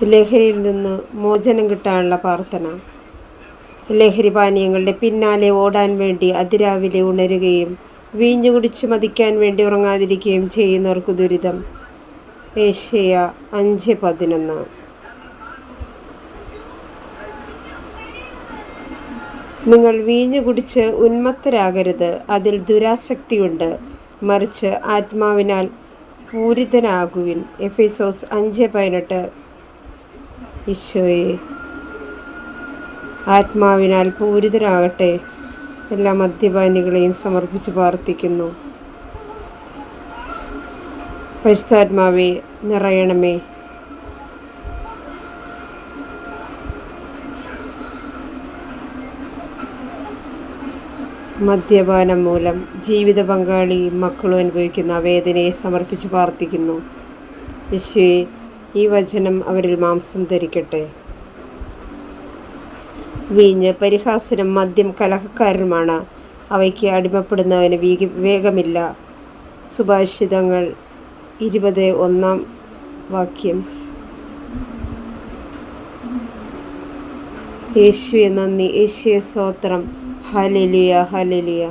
ലഹരിയിൽ നിന്ന് മോചനം കിട്ടാനുള്ള പ്രാർത്ഥന. ലഹരി പാനീയങ്ങളുടെ പിന്നാലെ ഓടാൻ വേണ്ടി അതിരാവിലെ ഉണരുകയും വീഞ്ഞു കുടിച്ച് മതിക്കാൻ വേണ്ടി ഉറങ്ങാതിരിക്കുകയും ചെയ്യുന്നവർക്ക് ദുരിതം. ഏശയ്യാ 5:11. നിങ്ങൾ വീഞ്ഞു കുടിച്ച് ഉന്മത്തരാകരുത്, അതിൽ ദുരാസക്തിയുണ്ട്, മറിച്ച് ആത്മാവിനാൽ പൂരിതനാകുവിൻ. എഫേസോസ് 5:18. ഈശോയെ, ആത്മാവിനാൽ പൂരിതരാകട്ടെ. എല്ലാ മദ്യപാനികളെയും സമർപ്പിച്ച് പ്രാർത്ഥിക്കുന്നു. പരിശുദ്ധാത്മാവേ, നിറയണമേ. മദ്യപാനം മൂലം ജീവിത പങ്കാളിയും മക്കളും അനുഭവിക്കുന്ന വേദനയെ സമർപ്പിച്ച് പ്രാർത്ഥിക്കുന്നു. യേശുവേ, ഈ വചനം അവരിൽ മാംസം ധരിക്കട്ടെ. വീഞ്ഞ് പരിഹാസനും മദ്യം കലഹക്കാരനുമാണ്. അവയ്ക്ക് അടിമപ്പെടുന്നവന് വിവേകമില്ല. സുഭാഷിതങ്ങൾ 20:1. യേശുവേ നന്ദി, യേശുവേ സ്തോത്രം. Hallelujah, hallelujah.